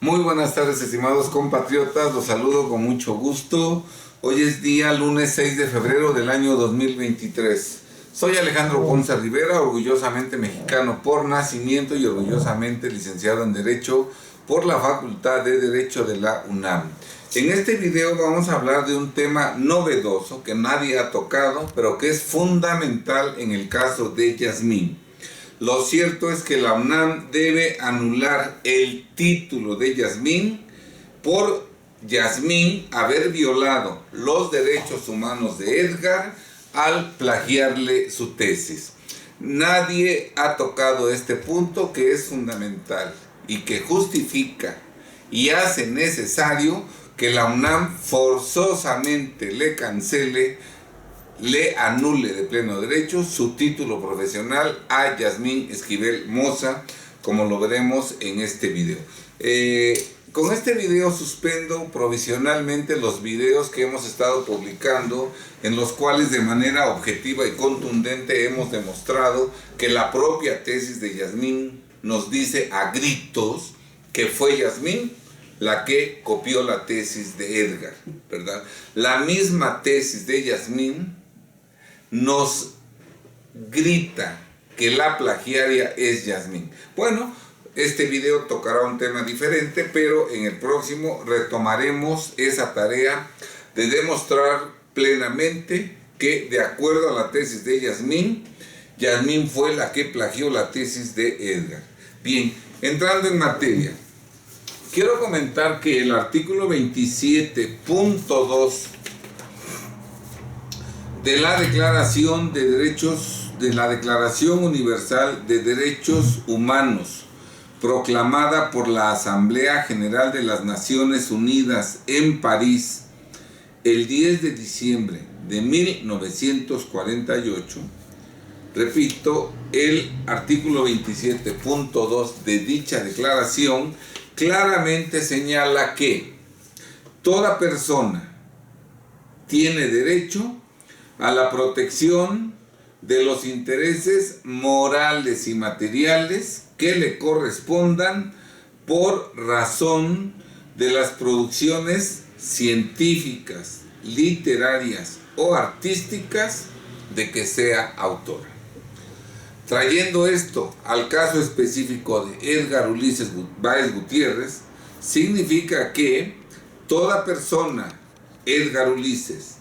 Muy buenas tardes, estimados compatriotas, los saludo con mucho gusto. Hoy es día lunes 6 de febrero del año 2023. Soy Alejandro Ponce Rivera, orgullosamente mexicano por nacimiento y orgullosamente licenciado en Derecho por la Facultad de Derecho de la UNAM. En este video vamos a hablar de un tema novedoso que nadie ha tocado, pero que es fundamental en el caso de Yasmín. Lo cierto es que la UNAM debe anular el título de Yasmín por Yasmín haber violado los derechos humanos de Edgar al plagiarle su tesis. Nadie ha tocado este punto que es fundamental y que justifica y hace necesario que la UNAM forzosamente le anule de pleno derecho su título profesional a Yasmín Esquivel Moza, como lo veremos en este video. Con este video suspendo provisionalmente los videos que hemos estado publicando, en los cuales de manera objetiva y contundente hemos demostrado que la propia tesis de Yasmín nos dice a gritos que fue Yasmín la que copió la tesis de Edgar, ¿verdad? La misma tesis de Yasmín nos grita que la plagiaria es Yasmín. Bueno, este video tocará un tema diferente, pero en el próximo retomaremos esa tarea de demostrar plenamente que, de acuerdo a la tesis de Yasmín, Yasmín fue la que plagió la tesis de Edgar. Bien, entrando en materia, quiero comentar que el artículo 27.2 de la Declaración Universal de Derechos Humanos, proclamada por la Asamblea General de las Naciones Unidas en París el 10 de diciembre de 1948, repito, el artículo 27.2 de dicha declaración claramente señala que toda persona tiene derecho a la protección de los intereses morales y materiales que le correspondan por razón de las producciones científicas, literarias o artísticas de que sea autora. Trayendo esto al caso específico de Edgar Ulises Báez Gutiérrez, significa que toda persona, Edgar Ulises,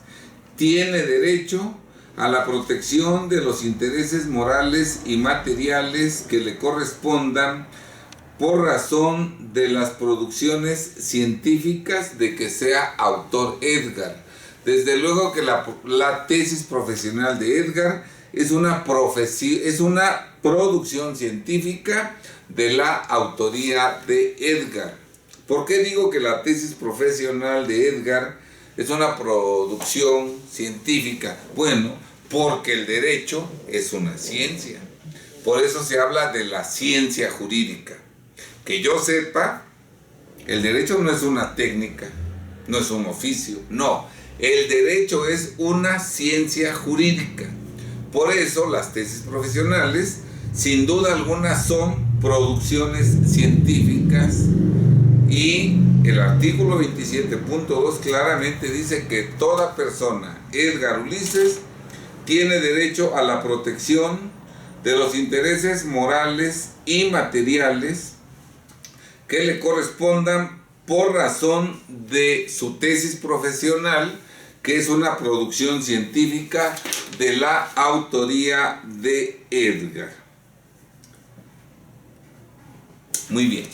tiene derecho a la protección de los intereses morales y materiales que le correspondan por razón de las producciones científicas de que sea autor Edgar. Desde luego que la tesis profesional de Edgar es una producción científica de la autoría de Edgar. ¿Por qué digo que la tesis profesional de Edgar es una producción científica? Bueno, porque el derecho es una ciencia. Por eso se habla de la ciencia jurídica. Que yo sepa, el derecho no es una técnica, no es un oficio, no. El derecho es una ciencia jurídica. Por eso las tesis profesionales, sin duda alguna, son producciones científicas. Y el artículo 27.2 claramente dice que toda persona, Edgar Ulises, tiene derecho a la protección de los intereses morales y materiales que le correspondan por razón de su tesis profesional, que es una producción científica de la autoría de Edgar. Muy bien.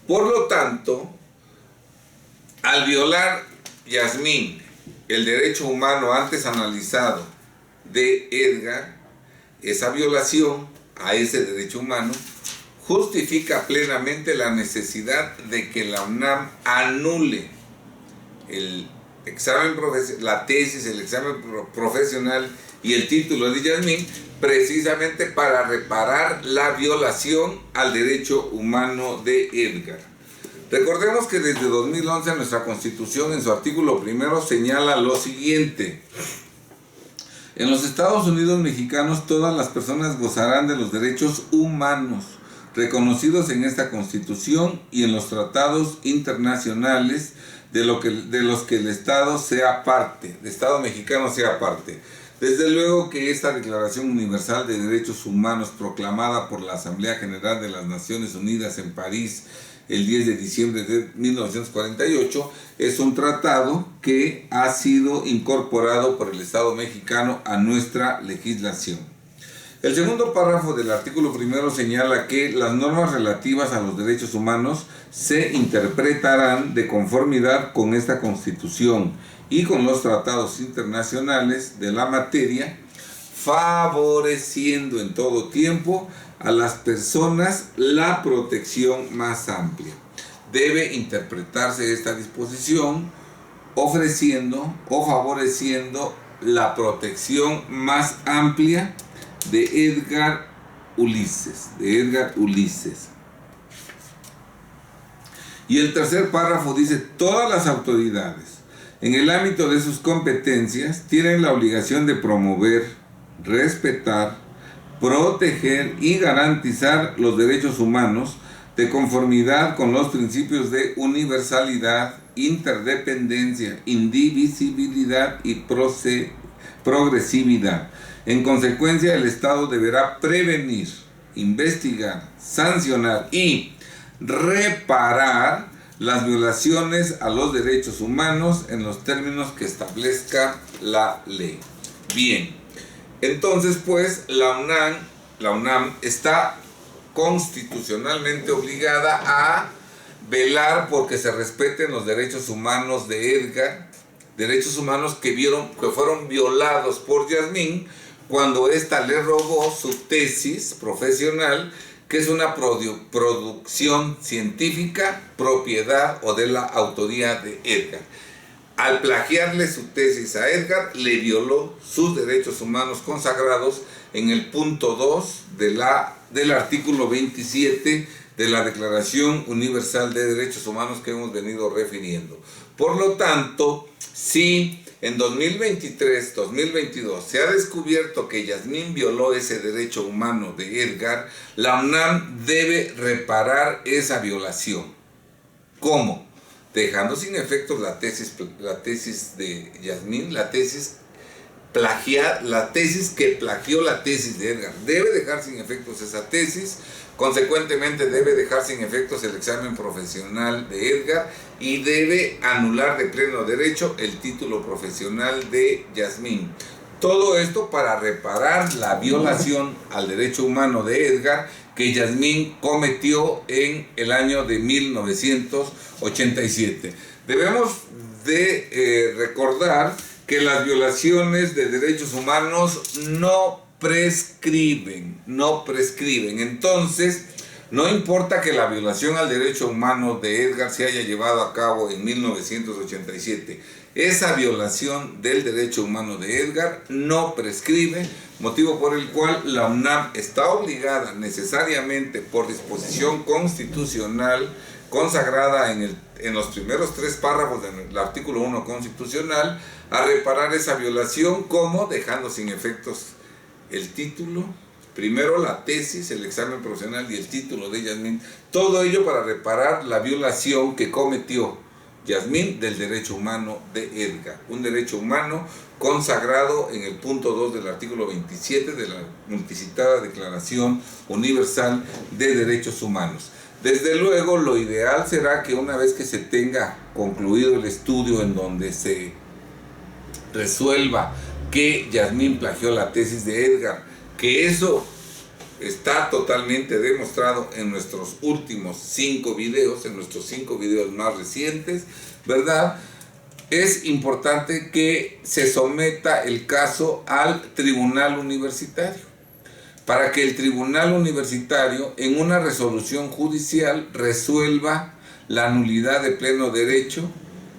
Por lo tanto, al violar Yasmín el derecho humano antes analizado de Edgar, esa violación a ese derecho humano justifica plenamente la necesidad de que la UNAM anule la tesis, el examen profesional y el título de Yasmín, precisamente para reparar la violación al derecho humano de Edgar. Recordemos que desde 2011 nuestra Constitución, en su artículo primero, señala lo siguiente: en los Estados Unidos mexicanos todas las personas gozarán de los derechos humanos reconocidos en esta Constitución y en los tratados internacionales de los que el Estado mexicano sea parte. Desde luego que esta Declaración Universal de Derechos Humanos, proclamada por la Asamblea General de las Naciones Unidas en París el 10 de diciembre de 1948, es un tratado que ha sido incorporado por el Estado mexicano a nuestra legislación. El segundo párrafo del artículo primero señala que las normas relativas a los derechos humanos se interpretarán de conformidad con esta Constitución y con los tratados internacionales de la materia, favoreciendo en todo tiempo a las personas la protección más amplia. Debe interpretarse esta disposición ofreciendo o favoreciendo la protección más amplia de Edgar Ulises. Y el tercer párrafo dice: todas las autoridades, en el ámbito de sus competencias, tienen la obligación de promover, respetar, proteger y garantizar los derechos humanos de conformidad con los principios de universalidad, interdependencia, indivisibilidad y progresividad. En consecuencia, el Estado deberá prevenir, investigar, sancionar y reparar las violaciones a los derechos humanos en los términos que establezca la ley. Bien, entonces pues la UNAM está constitucionalmente obligada a velar porque se respeten los derechos humanos de Edgar, derechos humanos que fueron violados por Yasmín cuando ésta le robó su tesis profesional, que es una producción científica, propiedad o de la autoría de Edgar. Al plagiarle su tesis a Edgar, le violó sus derechos humanos consagrados en el punto 2 del artículo 27 de la Declaración Universal de Derechos Humanos que hemos venido refiriendo. Por lo tanto, si en 2023-2022 se ha descubierto que Yasmín violó ese derecho humano de Edgar, la UNAM debe reparar esa violación. ¿Cómo? Dejando sin efectos la tesis de Yasmín, la tesis que plagió la tesis de Edgar. Debe dejar sin efectos esa tesis. Consecuentemente debe dejar sin efectos el examen profesional de Edgar y debe anular de pleno derecho el título profesional de Yasmín. Todo esto para reparar la violación al derecho humano de Edgar que Yasmín cometió en el año de 1987. Debemos de recordar que las violaciones de derechos humanos no prescriben. Entonces, no importa que la violación al derecho humano de Edgar se haya llevado a cabo en 1987, esa violación del derecho humano de Edgar no prescribe, motivo por el cual la UNAM está obligada necesariamente por disposición constitucional consagrada en los primeros 3 párrafos del artículo 1 constitucional a reparar esa violación, como dejando sin efectos el título, primero la tesis, el examen profesional y el título de Yasmín, todo ello para reparar la violación que cometió Yasmín del derecho humano de Edgar, un derecho humano consagrado en el punto 2 del artículo 27 de la multicitada Declaración Universal de Derechos Humanos. Desde luego, lo ideal será que una vez que se tenga concluido el estudio en donde se resuelva que Yasmín plagió la tesis de Edgar, que eso está totalmente demostrado en nuestros últimos 5 videos, en nuestros 5 videos más recientes, ¿verdad? Es importante que se someta el caso al tribunal universitario, para que el tribunal universitario, en una resolución judicial, resuelva la nulidad de pleno derecho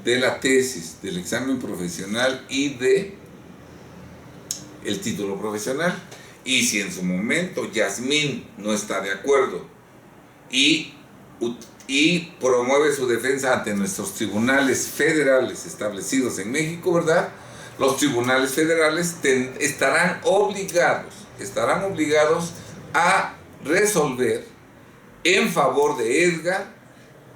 de la tesis, del examen profesional y de el título profesional. Y si en su momento Yasmín no está de acuerdo y promueve su defensa ante nuestros tribunales federales establecidos en México, ¿verdad? Los tribunales federales estarán obligados a resolver en favor de Edgar,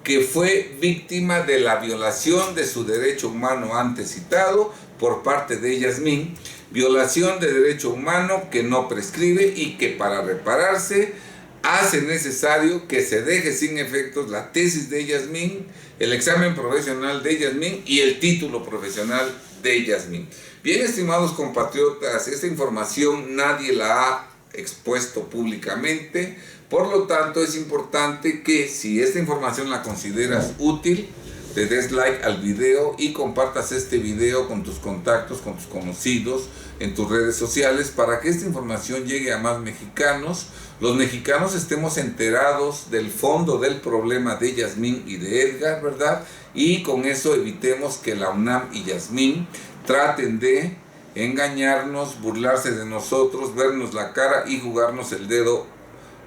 que fue víctima de la violación de su derecho humano antes citado por parte de Yasmín, violación de derecho humano que no prescribe y que para repararse hace necesario que se deje sin efectos la tesis de Yasmín, el examen profesional de Yasmín y el título profesional de Yasmín. Bien, estimados compatriotas, esta información nadie la ha expuesto públicamente, por lo tanto es importante que si esta información la consideras útil, le des like al video y compartas este video con tus contactos, con tus conocidos, en tus redes sociales, para que esta información llegue a más mexicanos. Los mexicanos estemos enterados del fondo del problema de Yasmín y de Edgar, ¿verdad? Y con eso evitemos que la UNAM y Yasmín traten de engañarnos, burlarse de nosotros, vernos la cara y jugarnos el dedo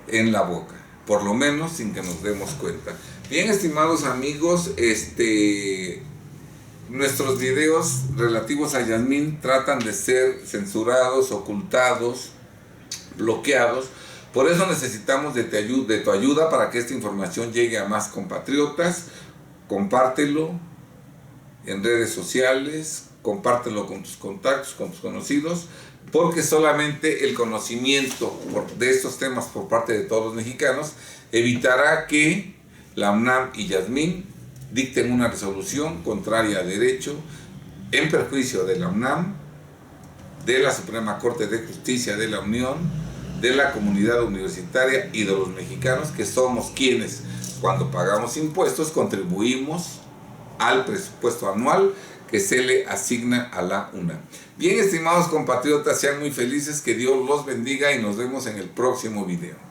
en la boca, por lo menos sin que nos demos cuenta. Bien, estimados amigos, nuestros videos relativos a Yasmín tratan de ser censurados, ocultados, bloqueados. Por eso necesitamos de tu ayuda para que esta información llegue a más compatriotas. Compártelo en redes sociales, compártelo con tus contactos, con tus conocidos, porque solamente el conocimiento de estos temas por parte de todos los mexicanos evitará que la UNAM y Yasmín dicten una resolución contraria a derecho en perjuicio de la UNAM, de la Suprema Corte de Justicia de la Unión, de la comunidad universitaria y de los mexicanos, que somos quienes, cuando pagamos impuestos, contribuimos al presupuesto anual que se le asigna a la UNAM. Bien, estimados compatriotas, sean muy felices, que Dios los bendiga y nos vemos en el próximo video.